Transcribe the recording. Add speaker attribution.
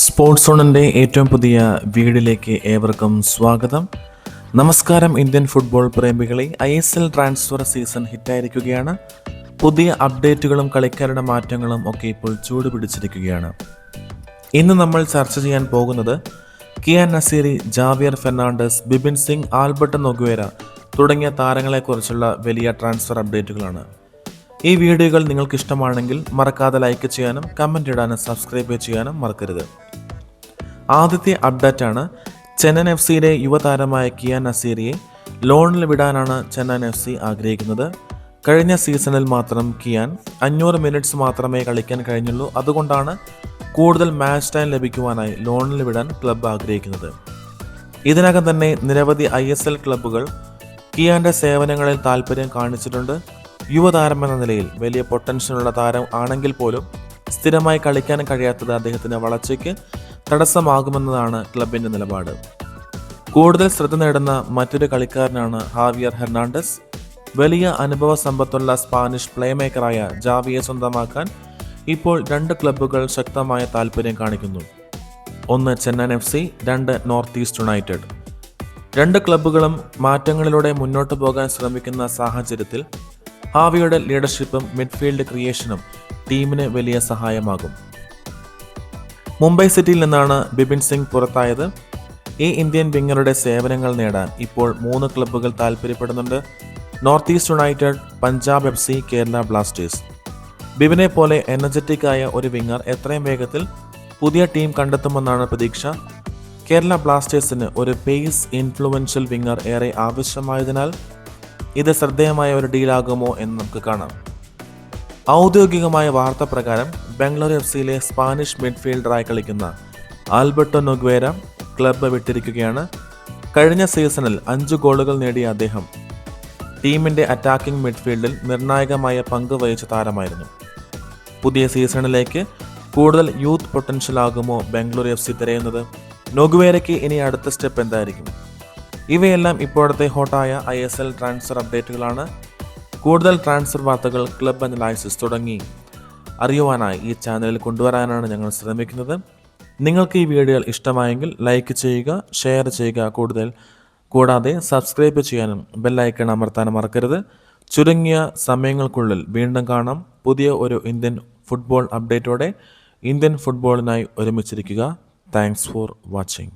Speaker 1: Sports സോണിൻ്റെ ഏറ്റവും പുതിയ വീഡിയോയിലേക്ക് ഏവർക്കും സ്വാഗതം. നമസ്കാരം ഇന്ത്യൻ ഫുട്ബോൾ പ്രേമികളെ. ISL ട്രാൻസ്ഫർ സീസൺ ഹിറ്റായിരിക്കുകയാണ്. പുതിയ അപ്ഡേറ്റുകളും കളിക്കാരുടെ മാറ്റങ്ങളും ഒക്കെ ഇപ്പോൾ ചൂട് പിടിച്ചിരിക്കുകയാണ്. ഇന്ന് നമ്മൾ ചർച്ച ചെയ്യാൻ പോകുന്നത് Kiyan Nassiri, Javier Fernandez, Bipin Singh, Alberto Noguera തുടങ്ങിയ താരങ്ങളെക്കുറിച്ചുള്ള വലിയ ട്രാൻസ്ഫർ അപ്ഡേറ്റുകളാണ്. ഈ വീഡിയോകൾ നിങ്ങൾക്ക് ഇഷ്ടമാണെങ്കിൽ മറക്കാതെ ലൈക്ക് ചെയ്യാനും കമൻ്റ് ഇടാനും സബ്സ്ക്രൈബ് ചെയ്യാനും മറക്കരുത്. ആദ്യത്തെ അപ്ഡേറ്റാണ് ചെന്നൈയിൻ FC യുവതാരമായ കിയാൻ നസീറിയെ ലോണിൽ വിടാനാണ് ചെന്നൈയിൻ FC ആഗ്രഹിക്കുന്നത്. കഴിഞ്ഞ സീസണിൽ മാത്രം കിയാൻ 500 മിനിറ്റ്സ് മാത്രമേ കളിക്കാൻ കഴിഞ്ഞുള്ളൂ. അതുകൊണ്ടാണ് കൂടുതൽ മാച്ച് ടൈം ലഭിക്കുവാനായി ലോണിൽ വിടാൻ ക്ലബ്ബ് ആഗ്രഹിക്കുന്നത്. ഇതിനകം തന്നെ നിരവധി ISL ക്ലബ്ബുകൾ കിയാൻ്റെ സേവനങ്ങളിൽ താല്പര്യം കാണിച്ചിട്ടുണ്ട്. യുവതാരമെന്ന നിലയിൽ വലിയ പൊട്ടൻഷ്യലുള്ള താരം ആണെങ്കിൽ പോലും സ്ഥിരമായി കളിക്കാൻ കഴിയാത്തത് അദ്ദേഹത്തിൻ്റെ വളർച്ചയ്ക്ക് തടസ്സമാകുമെന്നതാണ് ക്ലബിൻ്റെ നിലപാട്. കൂടുതൽ ശ്രദ്ധ നേടുന്ന മറ്റൊരു കളിക്കാരനാണ് ഹാവിയർ ഹെർണാണ്ടസ്. വലിയ അനുഭവ സമ്പത്തുള്ള സ്പാനിഷ് പ്ലേ മേക്കറായ ജാവിയെ സ്വന്തമാക്കാൻ ഇപ്പോൾ 2 ക്ലബ്ബുകൾ ശക്തമായ താല്പര്യം കാണിക്കുന്നു. ഒന്ന് Chennaiyin FC, 2 north East United. 2 ക്ലബ്ബുകളും മാറ്റങ്ങളിലൂടെ മുന്നോട്ട് പോകാൻ ശ്രമിക്കുന്ന സാഹചര്യത്തിൽ ഹാവിയുടെ ലീഡർഷിപ്പും മിഡ്ഫീൽഡ് ക്രിയേഷനും ടീമിന് വലിയ സഹായമാകും. മുംബൈ സിറ്റിയിൽ നിന്നാണ് ബിപിൻ സിംഗ് പുറത്തായത്. ഈ ഇന്ത്യൻ വിങ്ങറുടെ സേവനങ്ങൾ നേടാൻ ഇപ്പോൾ 3 ക്ലബ്ബുകൾ താല്പര്യപ്പെടുന്നുണ്ട്. North East United, Punjab FC, Kerala Blasters. ബിപിനെ പോലെ എനർജറ്റിക് ആയ ഒരു വിങ്ങർ എത്രയും വേഗത്തിൽ പുതിയ ടീം കണ്ടെത്തുമെന്നാണ് പ്രതീക്ഷ. കേരള ബ്ലാസ്റ്റേഴ്സിന് ഒരു പേസ് ഇൻഫ്ലുവൻഷ്യൽ വിങ്ങർ ഏറെ ആവശ്യമായതിനാൽ ഇത് ശ്രദ്ധേയമായ ഒരു ഡീലാകുമോ എന്ന് നമുക്ക് കാണാം. ഔദ്യോഗികമായ വാർത്ത പ്രകാരം ബംഗളൂരു FC സ്പാനിഷ് മിഡ്ഫീൽഡറായി കളിക്കുന്ന ആൽബർട്ടോ നൊഗ്വേര ക്ലബ്ബ് വിട്ടിരിക്കുകയാണ്. കഴിഞ്ഞ സീസണിൽ 5 ഗോളുകൾ നേടിയ അദ്ദേഹം ടീമിൻ്റെ അറ്റാക്കിംഗ് മിഡ്ഫീൽഡിൽ നിർണായകമായ പങ്ക് വഹിച്ച താരമായിരുന്നു. പുതിയ സീസണിലേക്ക് കൂടുതൽ യൂത്ത് പൊട്ടൻഷ്യൽ ആകുമോ ബംഗളൂരു FC തിരയുന്നത്? നൊഗ്വേരയ്ക്ക് ഇനി അടുത്ത സ്റ്റെപ്പ് എന്തായിരിക്കും? ഇവയെല്ലാം ഇപ്പോഴത്തെ ഹോട്ടായ ISL ട്രാൻസ്ഫർ അപ്ഡേറ്റുകളാണ്. കൂടുതൽ ട്രാൻസ്ഫർ വാർത്തകൾ, ക്ലബ് അനലൈസിസ് തുടങ്ങി അറിയുവാനായി ഈ ചാനലിൽ കൊണ്ടുവരാനാണ് ഞങ്ങൾ ശ്രമിക്കുന്നത്. നിങ്ങൾക്ക് ഈ വീഡിയോ ഇഷ്ടമായെങ്കിൽ ലൈക്ക് ചെയ്യുക, ഷെയർ ചെയ്യുക, കൂടാതെ സബ്സ്ക്രൈബ് ചെയ്യാനും ബെല്ലൈക്കൺ അമർത്താനും മറക്കരുത്. ചുരുങ്ങിയ സമയങ്ങൾക്കുള്ളിൽ വീണ്ടും കാണാം. പുതിയ ഒരു ഇന്ത്യൻ ഫുട്ബോൾ അപ്ഡേറ്റോടെ ഇന്ത്യൻ ഫുട്ബോളിനായി ഒരുമിച്ചിരിക്കുക. Thanks for watching.